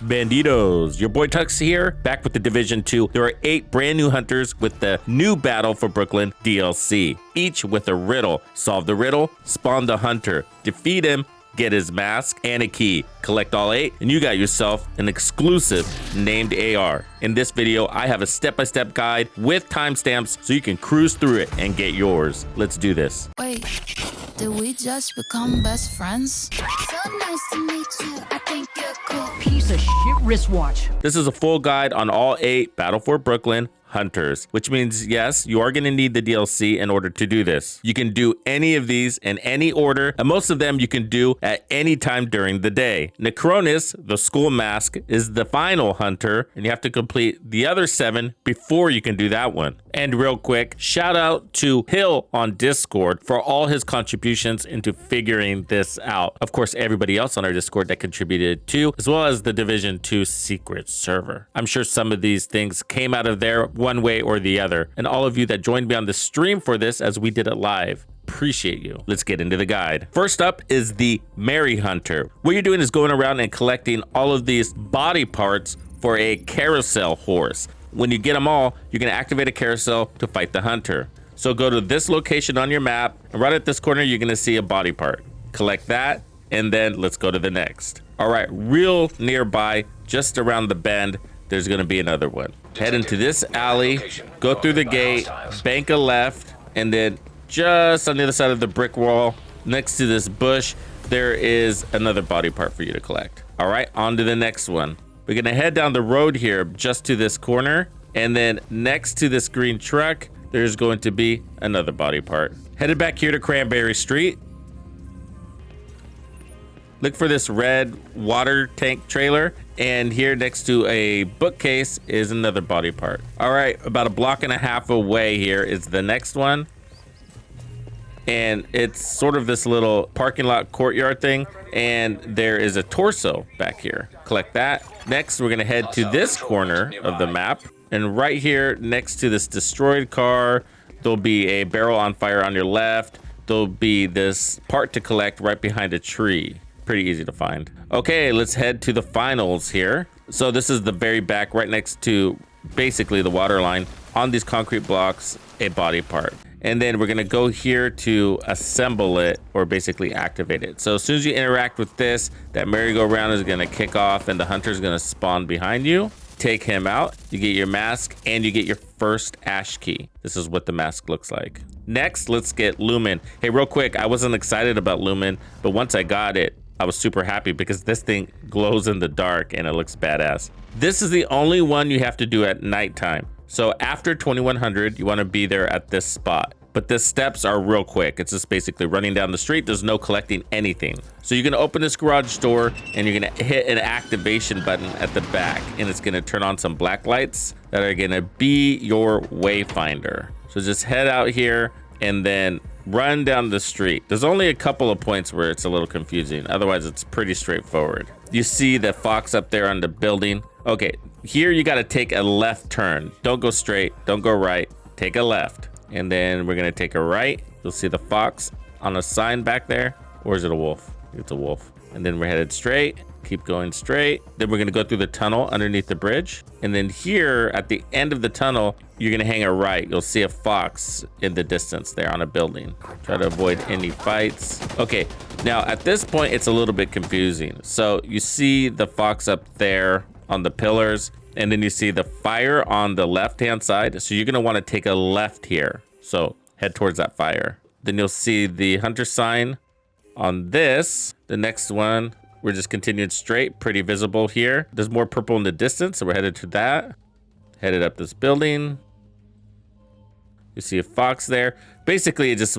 Bandidos. Your boy Tux here, back with the Division 2. There are 8 brand new hunters with the new Battle for Brooklyn DLC, each with a riddle. Solve the riddle, spawn the hunter, defeat him, get his mask and a key. Collect all 8 and you got yourself an exclusive named AR. In this video, I have a step-by-step guide with timestamps so you can cruise through it and get yours. Let's do this. Wait, did we just become best friends? So nice to meet you. I think you're cool. Piece of shit wristwatch. This is a full guide on all 8 Battle for Brooklyn hunters, which means yes, you are going to need the DLC in order to do this. You can do any of these in any order, and most of them you can do at any time during the day. Necronos, the school mask, is the final hunter, and you have to complete the other 7 before you can do that one. And real quick, shout out to Hill on Discord for all his contributions into figuring this out. Of course, everybody else on our Discord that contributed too, as well as the Division 2 secret server. I'm sure some of these things came out of there one way or the other. And all of you that joined me on the stream for this as we did it live, appreciate you. Let's get into the guide. First up is the Mary Hunter. What you're doing is going around and collecting all of these body parts for a carousel horse. When you get them all, you're going to activate a carousel to fight the hunter. So go to this location on your map, and right at this corner, you're going to see a body part. Collect that, and then let's go to the next. All right, real nearby, just around the bend, there's going to be another one. Head into this alley, go through the gate, bank a left, and then just on the other side of the brick wall, next to this bush, there is another body part for you to collect. All right, on to the next one. We're going to head down the road here just to this corner, and then next to this green truck, there's going to be another body part. Headed back here to Cranberry Street. Look for this red water tank trailer, and here next to a bookcase is another body part. All right, about a block and a half away here is the next one. And it's sort of this little parking lot courtyard thing, and there is a torso back here. Collect that. Next, we're gonna head to this corner of the map, and right here next to this destroyed car, there'll be a barrel on fire on your left. There'll be this part to collect right behind a tree. Pretty easy to find. Okay, let's head to the finals here. So this is the very back, right next to basically the water line. On these concrete blocks, a body part. And then we're gonna go here to assemble it, or basically activate it. So as soon as you interact with this, that merry-go-round is gonna kick off and the hunter's gonna spawn behind you. Take him out, you get your mask, and you get your first ash key. This is what the mask looks like. Next, let's get Lumen. Hey, real quick, I wasn't excited about Lumen, but once I got it, I was super happy because this thing glows in the dark and it looks badass. This is the only one you have to do at nighttime. So after 2100, you want to be there at this spot. But the steps are real quick. It's just basically running down the street. There's no collecting anything. So you're going to open this garage door and you're going to hit an activation button at the back, and it's going to turn on some black lights that are going to be your wayfinder. So just head out here and then run down the street. There's only a couple of points where it's a little confusing. Otherwise, it's pretty straightforward. You see the fox up there on the building. Okay, here you got to take a left turn. Don't go straight. Don't go right. Take a left. And then we're going to take a right. You'll see the fox on a sign back there. Or is it a wolf? It's a wolf. And then we're headed straight. Keep going straight. Then we're going to go through the tunnel underneath the bridge. And then here at the end of the tunnel, you're going to hang a right. You'll see a fox in the distance there on a building. Try to avoid any fights. Okay, now at this point, it's a little bit confusing. So you see the fox up there on the pillars, and then you see the fire on the left-hand side. So you're going to want to take a left here. So head towards that fire. Then you'll see the hunter sign on this. The next one, we're just continuing straight, pretty visible here. There's more purple in the distance, so we're headed to that. Headed up this building. You see a fox there. Basically, this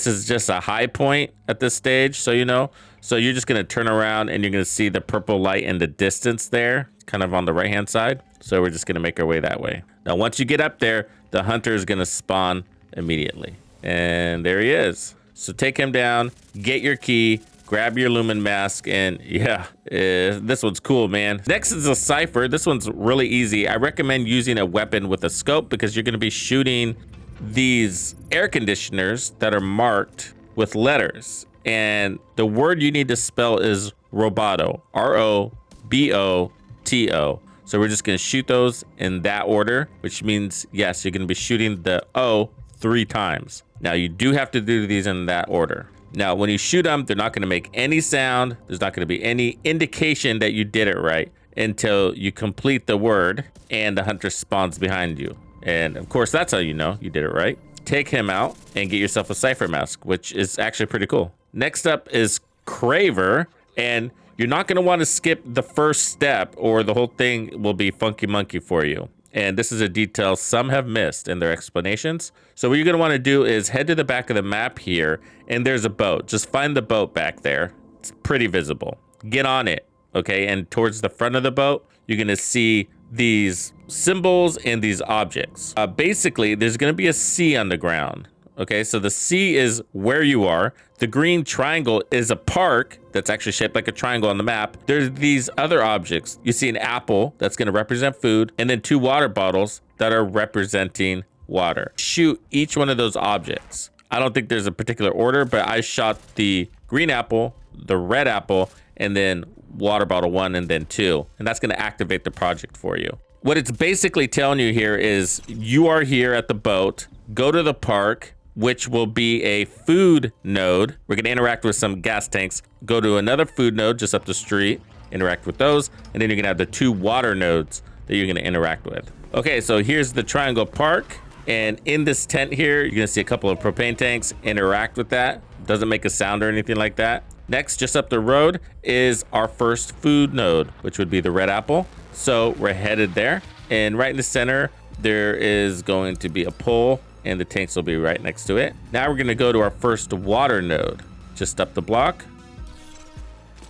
is just a high point at this stage, so you know. So you're just gonna turn around and you're gonna see the purple light in the distance there, kind of on the right-hand side. So we're just gonna make our way that way. Now, once you get up there, the hunter is gonna spawn immediately. And there he is. So take him down, get your key, grab your Lumen mask, and yeah, this one's cool, man. Next is a Ciper. This one's really easy. I recommend using a weapon with a scope because you're gonna be shooting these air conditioners that are marked with letters. And the word you need to spell is Roboto, R-O-B-O-T-O. T-O. So we're just gonna shoot those in that order, which means, yes, you're gonna be shooting the O 3 times. Now you do have to do these in that order. Now, when you shoot them, they're not gonna make any sound. There's not gonna be any indication that you did it right until you complete the word and the hunter spawns behind you. And of course, that's how you know you did it right. Take him out and get yourself a Ciper mask, which is actually pretty cool. Next up is Craver, and you're not gonna wanna skip the first step or the whole thing will be funky monkey for you. And this is a detail some have missed in their explanations. So what you're gonna wanna do is head to the back of the map here, and there's a boat. Just find the boat back there. It's pretty visible. Get on it, okay? And towards the front of the boat, you're gonna see these symbols and these objects. Basically, there's gonna be a C on the ground. Okay, so the C is where you are. The green triangle is a park that's actually shaped like a triangle on the map. There's these other objects. You see an apple that's gonna represent food, and then 2 water bottles that are representing water. Shoot each one of those objects. I don't think there's a particular order, but I shot the green apple, the red apple, and then water bottle 1 and then 2. And that's gonna activate the project for you. What it's basically telling you here is you are here at the boat, go to the park, which will be a food node. We're gonna interact with some gas tanks, go to another food node just up the street, interact with those, and then you're gonna have the 2 water nodes that you're gonna interact with. Okay, so here's the triangle park, and in this tent here, you're gonna see a couple of propane tanks. Interact with that. Doesn't make a sound or anything like that. Next, just up the road is our first food node, which would be the red apple. So we're headed there, and right in the center, there is going to be a pole, and the tanks will be right next to it. Now we're gonna go to our first water node, just up the block.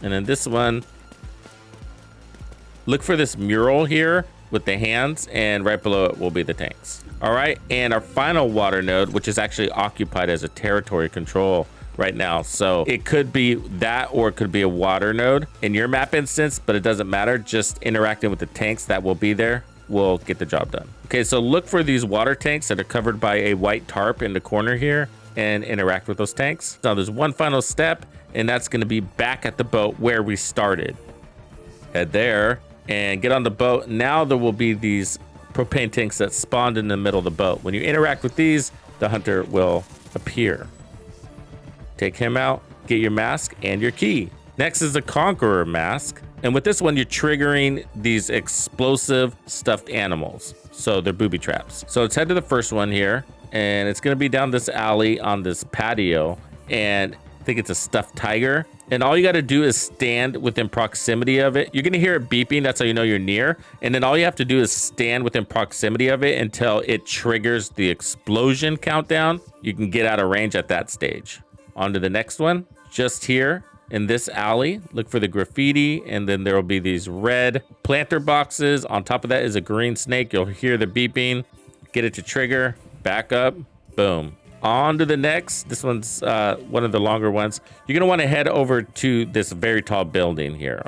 And then this one, look for this mural here with the hands, and right below it will be the tanks. All right, and our final water node, which is actually occupied as a territory control right now. So it could be that, or it could be a water node in your map instance, but it doesn't matter. Just interacting with the tanks that will be there will get the job done. Okay, so look for these water tanks that are covered by a white tarp in the corner here and interact with those tanks. Now there's one final step, and that's gonna be back at the boat where we started. Head there and get on the boat. Now there will be these propane tanks that spawned in the middle of the boat. When you interact with these, the hunter will appear. Take him out, get your mask and your key. Next is the Conqueror mask. And with this one, you're triggering these explosive stuffed animals. So they're booby traps. So let's head to the first one here, and it's gonna be down this alley on this patio. And I think it's a stuffed tiger. And all you gotta do is stand within proximity of it. You're gonna hear it beeping, that's how you know you're near. And then all you have to do is stand within proximity of it until it triggers the explosion countdown. You can get out of range at that stage. On to the next one, just here in this alley, look for the graffiti, and then there will be these red planter boxes. On top of that is a green snake. You'll hear the beeping, get it to trigger, back up, boom. On to the next. This one's one of the longer ones. You're gonna wanna head over to this very tall building here.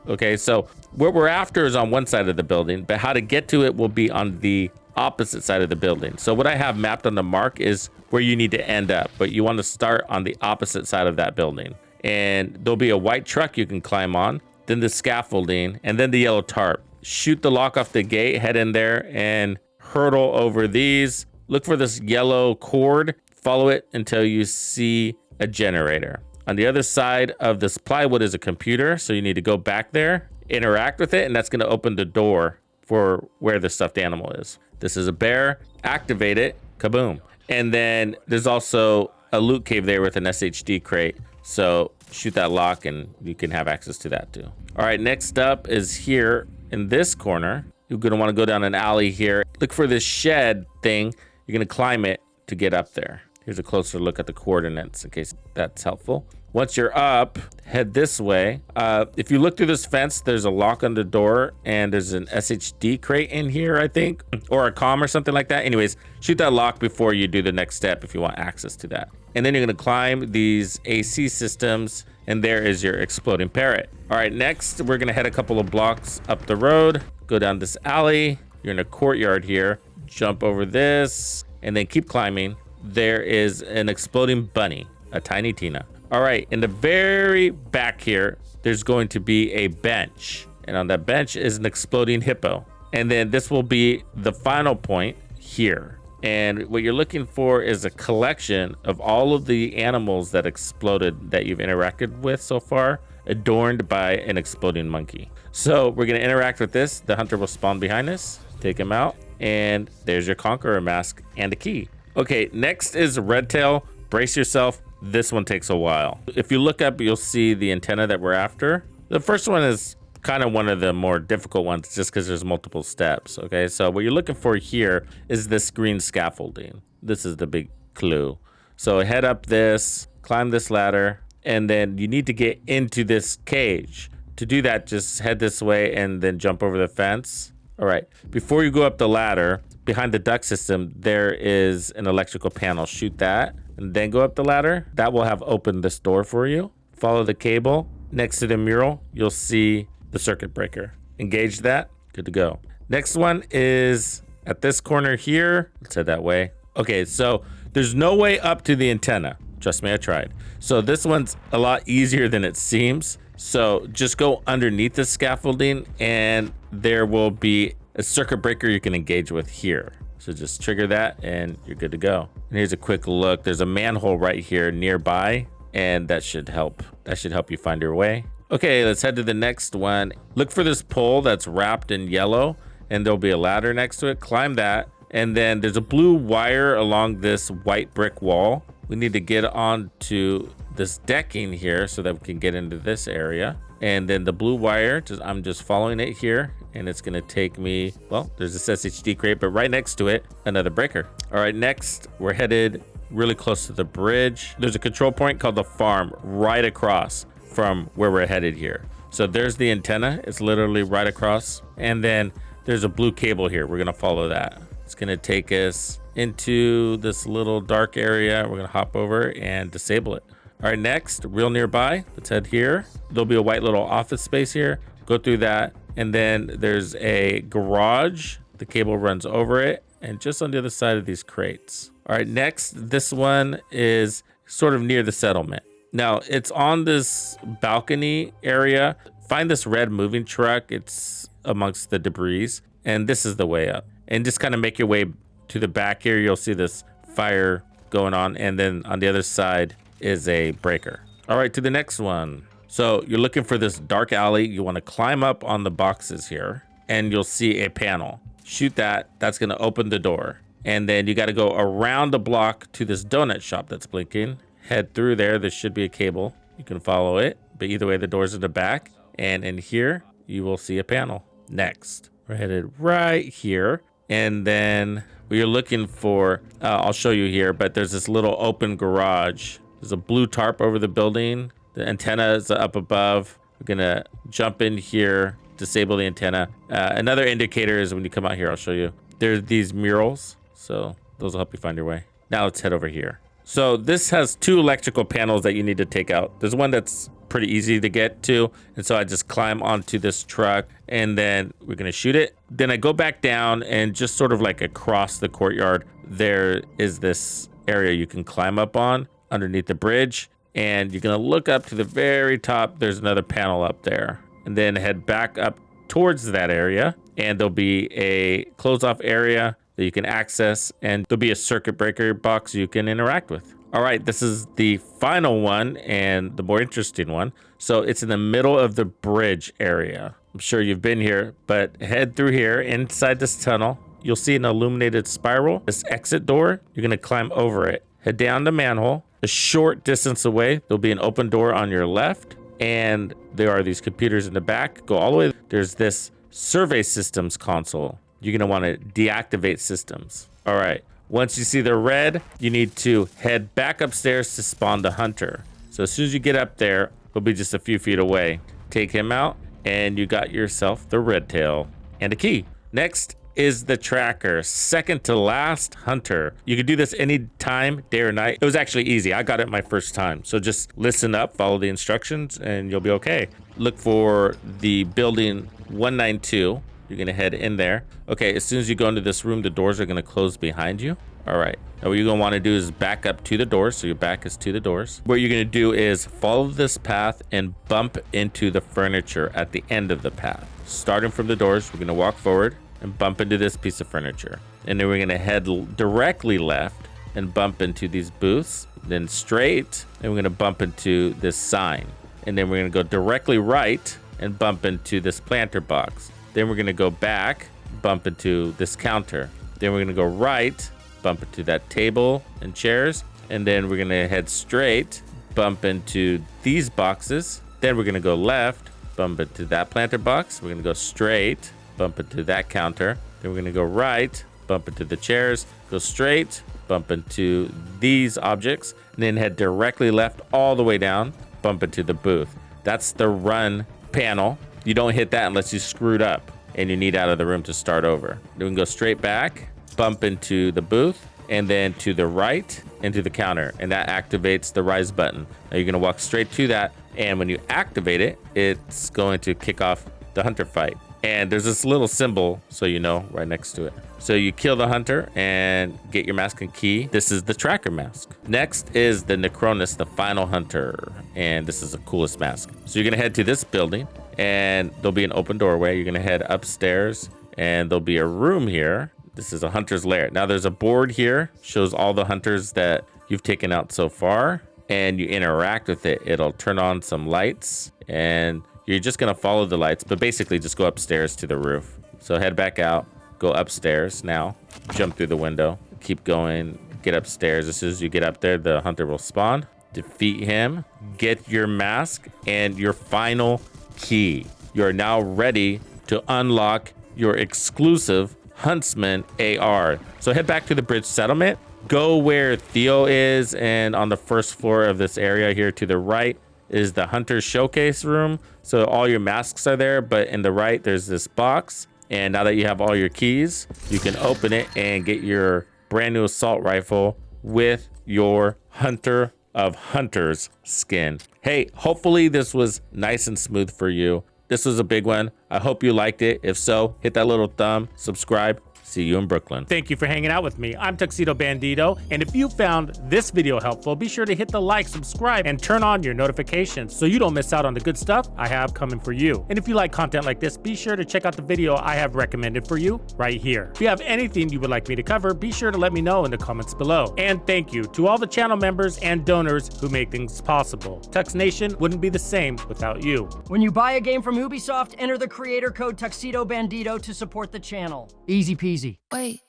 Okay, so what we're after is on one side of the building, but how to get to it will be on the opposite side of the building. So what I have mapped on the mark is where you need to end up, but you want to start on the opposite side of that building. And there'll be a white truck you can climb on, then the scaffolding, and then the yellow tarp. Shoot the lock off the gate, head in there and hurdle over these. Look for this yellow cord, follow it until you see a generator. On the other side of this plywood is a computer, so you need to go back there, interact with it, and that's gonna open the door for where the stuffed animal is. This is a bear, activate it, kaboom. And then there's also a loot cave there with an SHD crate. So shoot that lock and you can have access to that too. All right, next up is here in this corner. You're gonna wanna go down an alley here. Look for this shed thing. You're gonna climb it to get up there. Here's a closer look at the coordinates in case that's helpful. Once you're up, head this way. If you look through this fence, there's a lock on the door and there's an SHD crate in here, I think, or a comm or something like that. Anyways, shoot that lock before you do the next step if you want access to that. And then you're gonna climb these AC systems, and there is your exploding parrot. All right, next, we're gonna head a couple of blocks up the road, go down this alley. You're in a courtyard here, jump over this, and then keep climbing. There is an exploding bunny, a Tiny Tina. All right, in the very back here, there's going to be a bench. And on that bench is an exploding hippo. And then this will be the final point here. And what you're looking for is a collection of all of the animals that exploded that you've interacted with so far, adorned by an exploding monkey. So we're going to interact with this. The hunter will spawn behind us, take him out, and there's your Conqueror mask and a key. Okay, next is Redtail. Brace yourself. This one takes a while. If you look up, you'll see the antenna that we're after. The first one is kind of one of the more difficult ones just because there's multiple steps. Okay, so what you're looking for here is this green scaffolding. This is the big clue. So head up this, climb this ladder, and then you need to get into this cage. To do that, just head this way and then jump over the fence. All right, before you go up the ladder, behind the duct system, there is an electrical panel. Shoot that and then go up the ladder. That will have opened this door for you. Follow the cable. Next to the mural, you'll see the circuit breaker. Engage that. Good to go. Next one is at this corner here. Let's head that way. Okay, so there's no way up to the antenna. Trust me, I tried. So this one's a lot easier than it seems. So just go underneath the scaffolding and there will be a circuit breaker you can engage with here. So just trigger that and you're good to go. And here's a quick look. There's a manhole right here nearby and that should help. That should help you find your way. Okay, let's head to the next one. Look for this pole that's wrapped in yellow and there'll be a ladder next to it. Climb that. And then there's a blue wire along this white brick wall. We need to get onto this decking here so that we can get into this area. And then the blue wire, I'm just following it here and it's gonna take me, well, there's this SHD crate, but right next to it, another breaker. All right, next we're headed really close to the bridge. There's a control point called the farm right across from where we're headed here. So there's the antenna. It's literally right across. And then there's a blue cable here. We're gonna follow that. It's gonna take us into this little dark area. We're gonna hop over and disable it. All right, next, real nearby, let's head here. There'll be a white little office space here. Go through that. And then there's a garage. The cable runs over it and just on the other side of these crates. All right, next, this one is sort of near the settlement. Now, it's on this balcony area. Find this red moving truck. It's amongst the debris. And this is the way up. And just kind of make your way to the back here. You'll see this fire going on. And then on the other side is a breaker. All right, to the next one. So you're looking for this dark alley. You want to climb up on the boxes here. And you'll see a panel. Shoot that. That's going to open the door. And then you got to go around the block to this donut shop that's blinking. Head through there. There should be a cable. You can follow it. But either way, the door's in the back. And in here, you will see a panel. Next, we're headed right here. And then what you're looking for, I'll show you here, but there's this little open garage. There's a blue tarp over the building. The antenna is up above. We're going to jump in here, disable the antenna. Another indicator is when you come out here, I'll show you. There's these murals. So those will help you find your way. Now let's head over here. So this has two electrical panels that you need to take out. There's one that's pretty easy to get to. And so I just climb onto this truck and then we're going to shoot it. Then I go back down and just sort of like across the courtyard, there is this area you can climb up on underneath the bridge. And you're going to look up to the very top. There's another panel up there. And then head back up towards that area. And there'll be a closed off area that you can access, and there'll be a circuit breaker box you can interact with. All right, this is the final one and the more interesting one. So it's in the middle of the bridge area. I'm sure you've been here, but head through here inside this tunnel. You'll see an illuminated spiral, this exit door. You're gonna climb over it. Head down the manhole. A short distance away, there'll be an open door on your left, and there are these computers in the back. Go all the way. There's this survey systems console. You're gonna wanna deactivate systems. All right, once you see the red, you need to head back upstairs to spawn the hunter. So as soon as you get up there, he'll be just a few feet away. Take him out, and you got yourself the Redtail and a key. Next is the tracker, second to last hunter. You can do this any time, day or night. It was actually easy. I got it my first time. So just listen up, follow the instructions, and you'll be okay. Look for the building 192. You're gonna head in there. Okay, as soon as you go into this room, the doors are gonna close behind you. All right. Now what you're gonna wanna do is back up to the doors. So your back is to the doors. What you're gonna do is follow this path and bump into the furniture at the end of the path. Starting from the doors, we're gonna walk forward and bump into this piece of furniture. And then we're gonna head directly left and bump into these booths. Then straight, and we're gonna bump into this sign. And then we're gonna go directly right and bump into this planter box. Then we're gonna go back, bump into this counter. Then we're gonna go right, bump into that table and chairs. And then we're gonna head straight, bump into these boxes. Then we're gonna go left, bump into that planter box. We're gonna go straight, bump into that counter. Then we're gonna go right, bump into the chairs, go straight, bump into these objects, and then head directly left all the way down, bump into the booth. That's the run panel. You don't hit that unless you screwed up and you need out of the room to start over. Then we can go straight back, bump into the booth, and then to the right into the counter, and that activates the rise button. Now you're gonna walk straight to that, and when you activate it, it's going to kick off the hunter fight. And there's this little symbol, so you know, right next to it. So you kill the hunter and get your mask and key. This is the tracker mask. Next is the Necronos, the final hunter. And this is the coolest mask. So you're gonna head to this building and there'll be an open doorway. You're gonna head upstairs and there'll be a room here. This is a hunter's lair. Now there's a board here, shows all the hunters that you've taken out so far, and you interact with it. It'll turn on some lights and you're just gonna follow the lights, but basically just go upstairs to the roof. So head back out, go upstairs now, jump through the window, keep going, get upstairs. As soon as you get up there, the hunter will spawn. Defeat him, get your mask and your final key. You're now ready to unlock your exclusive Hunstman AR. So head back to the bridge settlement, go where Theo is, and on the first floor of this area here to the right is the hunter showcase room. So all your masks are there, but in the right there's this box, and now that you have all your keys, you can open it and get your brand new assault rifle with your Hunter of Hunters skin. Hey, hopefully this was nice and smooth for you. This was a big one. I hope you liked it. If so, hit that little thumb, subscribe. See you in Brooklyn. Thank you for hanging out with me. I'm Tuxedo Bandido, and if you found this video helpful, be sure to hit the like, subscribe, and turn on your notifications so you don't miss out on the good stuff I have coming for you. And if you like content like this, be sure to check out the video I have recommended for you right here. If you have anything you would like me to cover, be sure to let me know in the comments below. And thank you to all the channel members and donors who make things possible. Tux Nation wouldn't be the same without you. When you buy a game from Ubisoft, enter the creator code Tuxedo Bandido to support the channel. Easy peasy. Wait,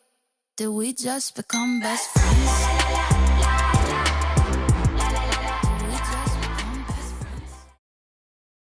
did we just become best friends?